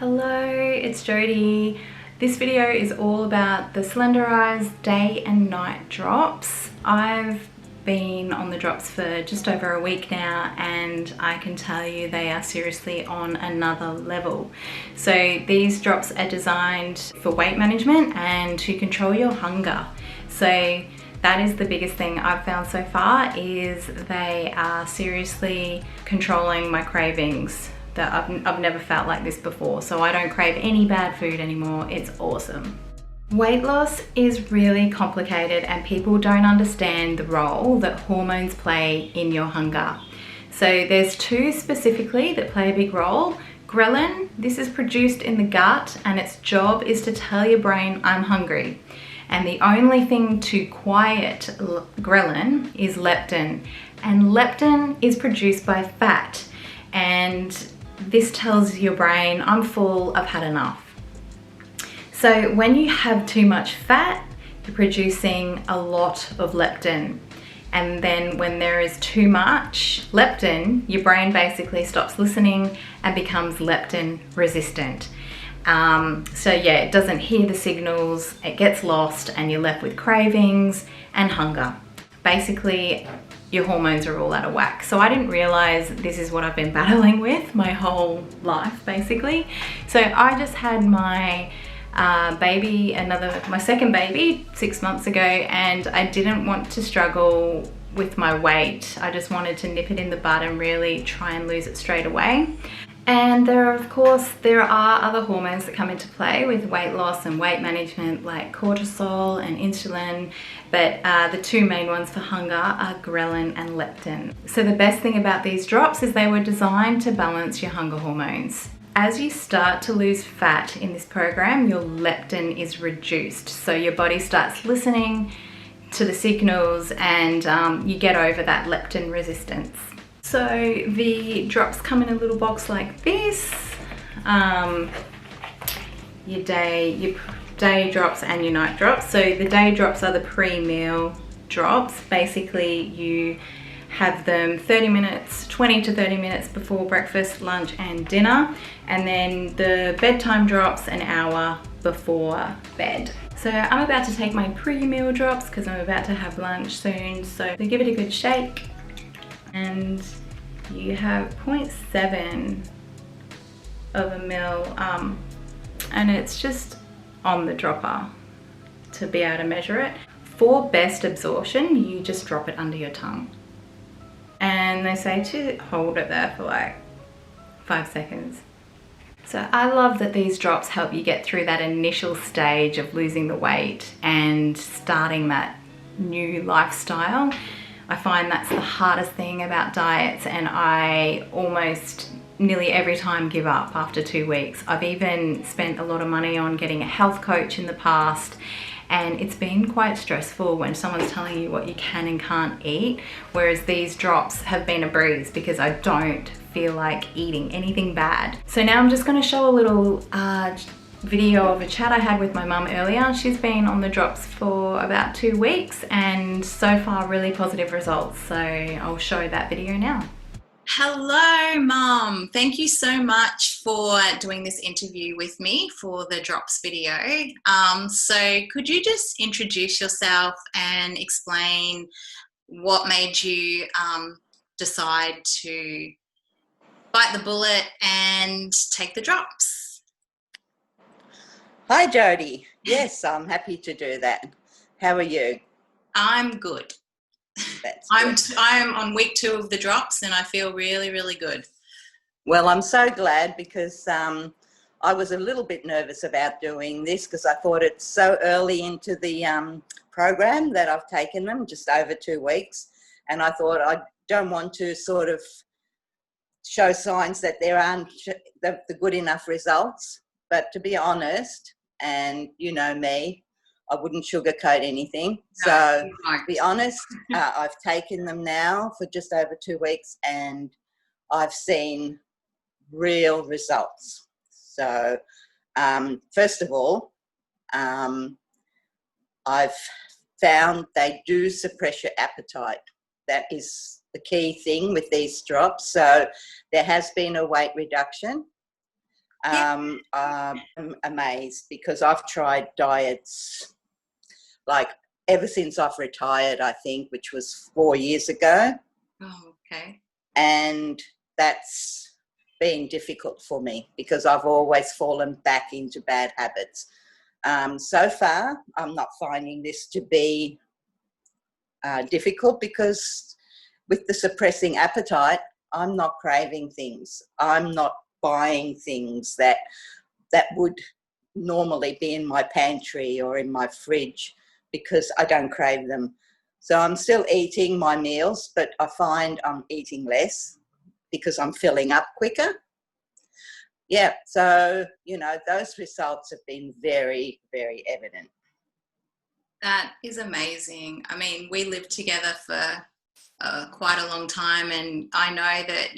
Hello, it's Jodie. This video is all about the Slenderiiz day and night drops. I've been on the drops for just over a week now and I can tell you they are seriously on another level. So these drops are designed for weight management and to control your hunger. So that is the biggest thing I've found so far, is they are seriously controlling my cravings. That I've never felt like this before, so I don't crave any bad food anymore. It's awesome. Weight loss is really complicated and people don't understand the role that hormones play in your hunger. So there's two specifically that play a big role. Ghrelin, this is produced in the gut and its job is to tell your brain I'm hungry. And the only thing to quiet ghrelin is leptin. And leptin is produced by fat. And this tells your brain, I'm full, I've had enough. So when you have too much fat, you're producing a lot of leptin. And then when there is too much leptin, your brain basically stops listening and becomes leptin resistant. So yeah, it doesn't hear the signals, it gets lost and you're left with cravings and hunger. Basically, your hormones are all out of whack. So I didn't realize this is what I've been battling with my whole life, basically. So I just had my my second baby 6 months ago, and I didn't want to struggle with my weight. I just wanted to nip it in the bud and really try and lose it straight away. And there are other hormones that come into play with weight loss and weight management, like cortisol and insulin, but the two main ones for hunger are ghrelin and leptin. So the best thing about these drops is they were designed to balance your hunger hormones. As you start to lose fat in this program, your leptin is reduced. So your body starts listening to the signals and you get over that leptin resistance. So the drops come in a little box like this. Your day drops and your night drops. So the day drops are the pre-meal drops. Basically you have them 20 to 30 minutes before breakfast, lunch and dinner. And then the bedtime drops an hour before bed. So I'm about to take my pre-meal drops because I'm about to have lunch soon. So give it a good shake. And you have 0.7 of a mil, and it's just on the dropper to be able to measure it. For best absorption, you just drop it under your tongue. And they say to hold it there for like 5 seconds. So I love that these drops help you get through that initial stage of losing the weight and starting that new lifestyle. I find that's the hardest thing about diets, and I almost nearly every time give up after 2 weeks. I've even spent a lot of money on getting a health coach in the past, and it's been quite stressful when someone's telling you what you can and can't eat, whereas these drops have been a breeze because I don't feel like eating anything bad. So now I'm just going to show a little video of a chat I had with my mum earlier. She's been on the drops for about 2 weeks and so far really positive results. So I'll show that video now. Hello, Mum. Thank you so much for doing this interview with me for the drops video. So could you just introduce yourself and explain what made you decide to bite the bullet and take the drops? Hi, Jodie. Yes, I'm happy to do that. How are you? I'm good. That's good. I'm on week 2 of the drops and I feel really, really good. Well, I'm so glad because I was a little bit nervous about doing this because I thought it's so early into the program that I've taken them, just over 2 weeks. And I thought I don't want to sort of show signs that there aren't the good enough results. But to be honest, and you know me, I wouldn't sugarcoat anything. No, so to be honest, I've taken them now for just over 2 weeks and I've seen real results. So first of all, I've found they do suppress your appetite. That is the key thing with these drops. So there has been a weight reduction. Yeah. I'm amazed because I've tried diets like ever since I've retired, I think, which was 4 years ago. Oh, okay. And that's been difficult for me because I've always fallen back into bad habits. So far, I'm not finding this to be difficult because with the suppressing appetite, I'm not craving things. I'm not buying things that would normally be in my pantry or in my fridge because I don't crave them. So I'm still eating my meals, but I find I'm eating less because I'm filling up quicker. Yeah, so, those results have been very, very evident. That is amazing. I mean, we lived together for quite a long time, and I know that,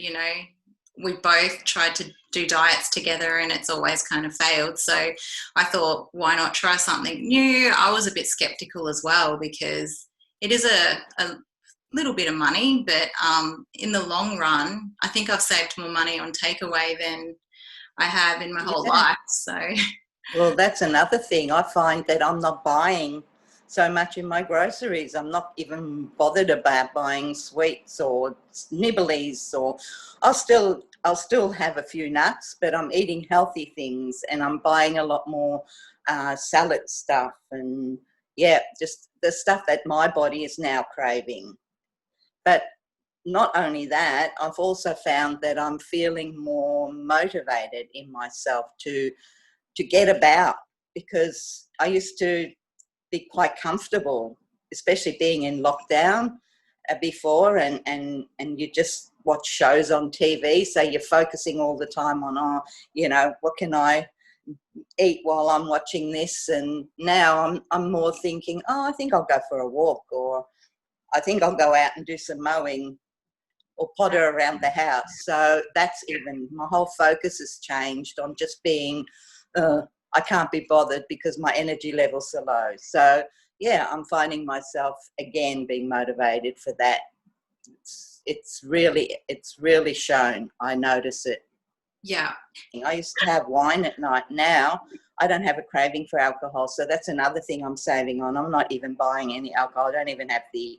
we both tried to do diets together and it's always kind of failed. So I thought, why not try something new? I was a bit skeptical as well because it is a little bit of money, but in the long run, I think I've saved more money on takeaway than I have in my whole Yeah. life. So Well, that's another thing. I find that I'm not buying so much in my groceries. I'm not even bothered about buying sweets or nibblies, or I'll still have a few nuts, but I'm eating healthy things and I'm buying a lot more salad stuff and just the stuff that my body is now craving. But not only that, I've also found that I'm feeling more motivated in myself to get about, because I used to be quite comfortable, especially being in lockdown before, and you just watch shows on TV, so you're focusing all the time on, what can I eat while I'm watching this? And now I'm more thinking, I think I'll go for a walk, or I think I'll go out and do some mowing or potter around the house. So that's even, my whole focus has changed on just being, I can't be bothered because my energy levels are low. So yeah, I'm finding myself again being motivated for that. It's really shown. I notice it. yeah, I used to have wine at night. Now I don't have a craving for alcohol. So that's another thing I'm saving on. I'm not even buying any alcohol. I don't even have the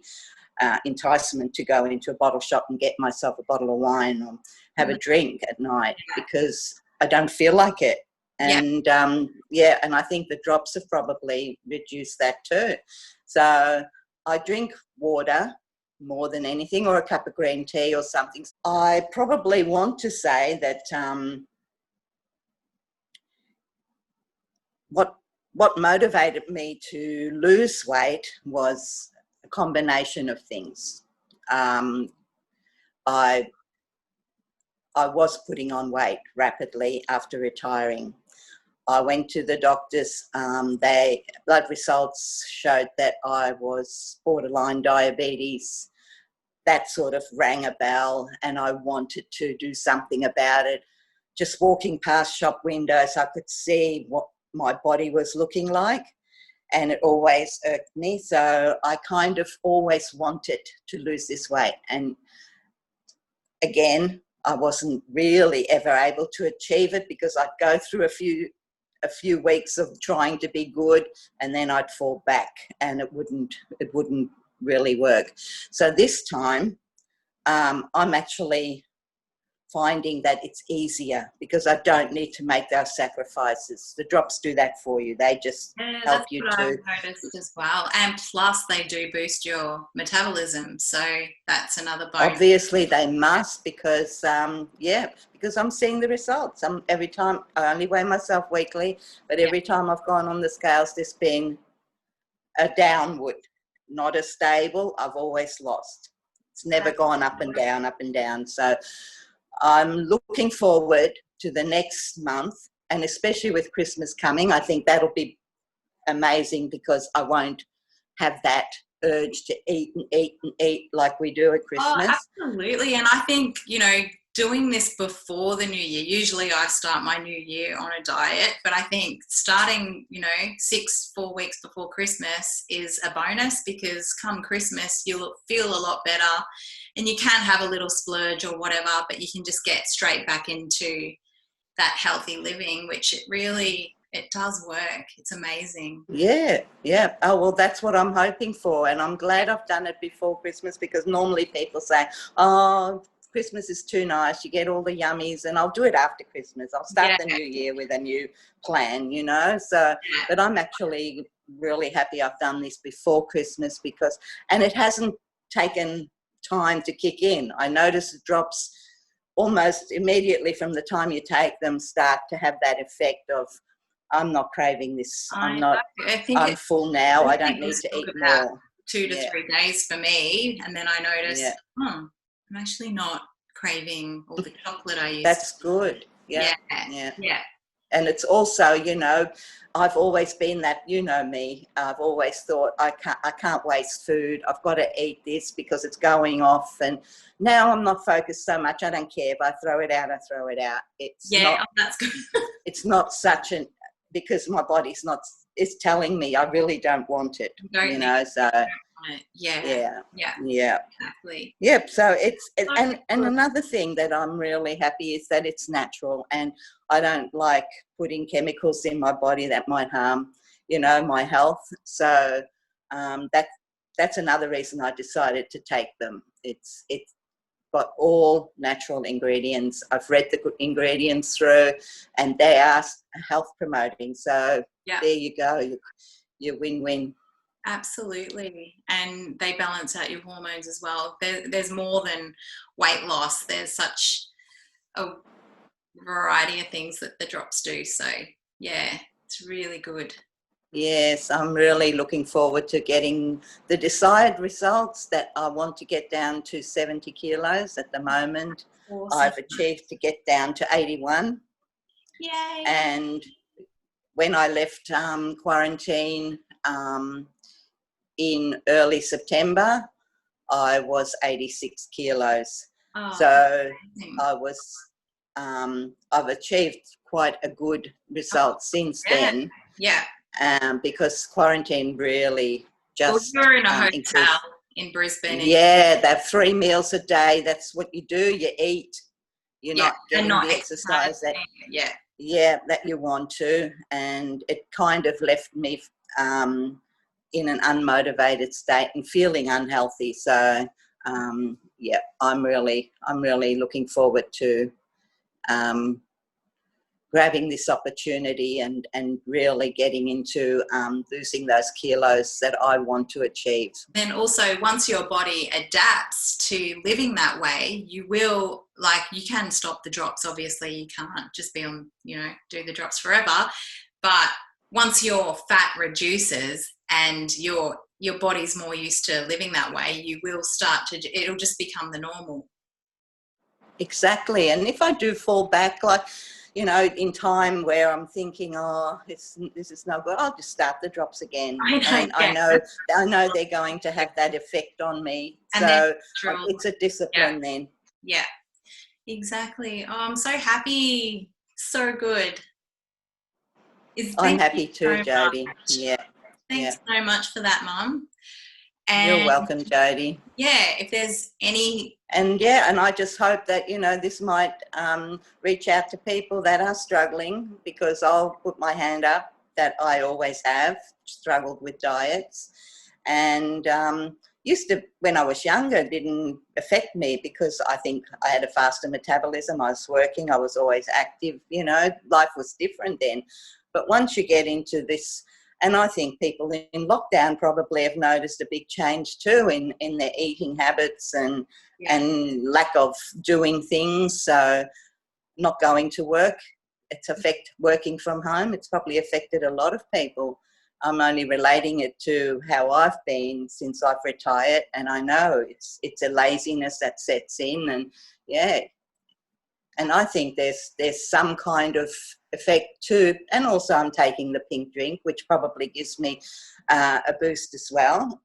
enticement to go into a bottle shop and get myself a bottle of wine or have a drink at night because I don't feel like it. yeah. And and I think the drops have probably reduced that too. So I drink water more than anything, or a cup of green tea or something. I probably want to say that what motivated me to lose weight was a combination of things. Um, I was putting on weight rapidly after retiring. I went to the doctors. Blood results showed that I was borderline diabetes. That sort of rang a bell, and I wanted to do something about it. Just walking past shop windows, I could see what my body was looking like, and it always irked me. So I kind of always wanted to lose this weight. And again, I wasn't really ever able to achieve it because I'd go through a few weeks of trying to be good, and then I'd fall back, and it wouldn't really work. So this time, I'm actually finding that it's easier because I don't need to make those sacrifices. The drops do that for you. They just Yeah, help that's you what to. I've noticed as well. And plus, they do boost your metabolism. So that's another bonus. Obviously, they must because, because I'm seeing the results. Every time, I only weigh myself weekly, but every time I've gone on the scales, there's been a downward, not a stable. I've always lost. It's never gone up and down, up and down. So I'm looking forward to the next month, and especially with Christmas coming, I think that'll be amazing because I won't have that urge to eat and eat and eat like we do at Oh, Christmas. absolutely. And I think, doing this before the new year, usually I start my new year on a diet, but I think starting, 4 weeks before Christmas is a bonus because come Christmas, you'll feel a lot better and you can have a little splurge or whatever, but you can just get straight back into that healthy living, which it does work. It's amazing. Yeah, yeah. Oh, well, that's what I'm hoping for. And I'm glad I've done it before Christmas, because normally people say, oh, Christmas is too nice. You get all the yummies, and I'll do it after Christmas. I'll start the new year with a new plan, you know. So, but I'm actually really happy I've done this before Christmas, and it hasn't taken time to kick in. I notice it drops almost immediately from the time you take them, start to have that effect of, I'm not craving this. I'm full now. I don't need to eat more. 2 to 3 days for me. And then I noticed, I'm actually not craving all the chocolate I used to. That's good. Yeah. And it's also, you know, I've always been that, you know me, I've always thought I can't waste food. I've got to eat this because it's going off. And now I'm not focused so much. I don't care if I throw it out, I throw it out. That's good. It's not such an, because my body's not, it's telling me I really don't want it, you know, so. Exactly. Yep. So and another thing that I'm really happy is that it's natural, and I don't like putting chemicals in my body that might harm, you know, my health. So that's another reason I decided to take them. It's got all natural ingredients. I've read the ingredients through, and they are health promoting. So there you go. You win-win. Absolutely. And they balance out your hormones as well. There's more than weight loss. There's such a variety of things that the drops do. So yeah, it's really good. Yes, I'm really looking forward to getting the desired results. That I want to get down to 70 kilos at the moment. Awesome. I've achieved to get down to 81. Yay. And when I left quarantine, in early September, I was 86 kilos. Oh, so amazing. I've achieved quite a good result since then. Yeah. Because quarantine really just. Well, you're in a hotel in Brisbane. Yeah, they have 3 meals a day. That's what you do. You eat. You're not getting the exercise that you want to, and it kind of left me in an unmotivated state and feeling unhealthy. So I'm really looking forward to grabbing this opportunity and really getting into losing those kilos that I want to achieve. Then also, once your body adapts to living that way, you can stop the drops. Obviously you can't just be on, do the drops forever, but once your fat reduces and your body's more used to living that way, you will it'll just become the normal. Exactly. And if I do fall back, in time where I'm thinking, this is no good, I'll just start the drops again. I know they're going to have that effect on me. So it's a discipline then. Yeah, exactly. Oh, I'm so happy. So good. I'm happy too, Jodie. Yeah. Thanks so much for that, Mum. You're welcome, Jodie. Yeah, if there's any... And I just hope that, this might reach out to people that are struggling, because I'll put my hand up that I always have struggled with diets. And used to, when I was younger, didn't affect me because I think I had a faster metabolism. I was working, I was always active, life was different then. But once you get into this, and I think people in lockdown probably have noticed a big change too in their eating habits and lack of doing things. So not going to work, it's working from home. It's probably affected a lot of people. I'm only relating it to how I've been since I've retired, and I know it's a laziness that sets in, and and I think there's some kind of effect too. And also I'm taking the pink drink, which probably gives me a boost as well.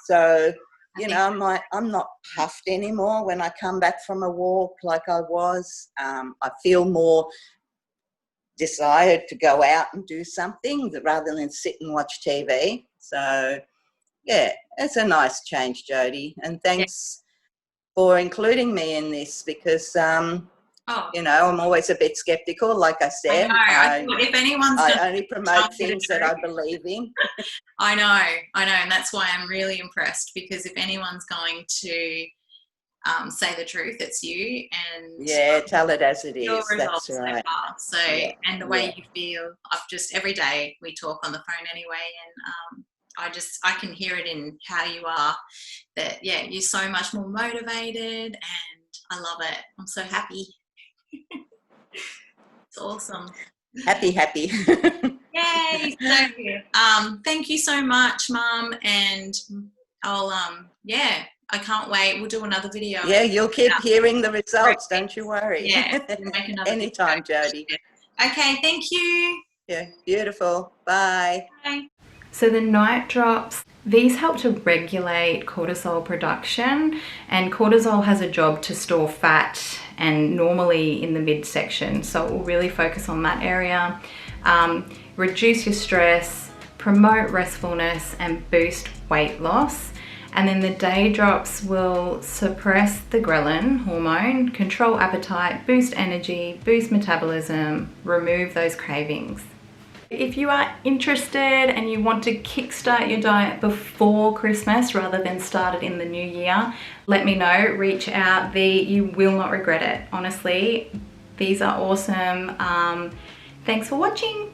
So, I'm not puffed anymore when I come back from a walk like I was. I feel more desired to go out and do something rather than sit and watch TV. So, it's a nice change, Jodie. And thanks for including me in this, because Oh, You know, I'm always a bit skeptical. Like I said, I know. If anyone's I only promote things that I believe in. I know, and that's why I'm really impressed, because if anyone's going to say the truth, it's you, and Yeah, tell it as it your is. results That's so right. far. So, Yeah, and the way you feel, I've just, every day we talk on the phone anyway, and I can hear it in how you are, that, yeah, you're so much more motivated, and I love it. I'm so happy. It's awesome. Happy. Yay! So, thank you so much, Mum, and I'll, yeah, I can't wait. We'll do another video. Yeah, you'll keep hearing the results, don't you worry. Yeah, we'll make another Anytime, video. Jody. Okay, thank you. Yeah, beautiful. Bye. Bye. So the night drops, these help to regulate cortisol production, and cortisol has a job to store fat, and normally in the midsection, so it will really focus on that area. Reduce your stress, promote restfulness, and boost weight loss. And then the day drops will suppress the ghrelin hormone, control appetite, boost energy, boost metabolism, remove those cravings. If you are interested and you want to kickstart your diet before Christmas rather than start it in the new year, let me know, reach out. You will not regret it. Honestly, these are awesome. Thanks for watching.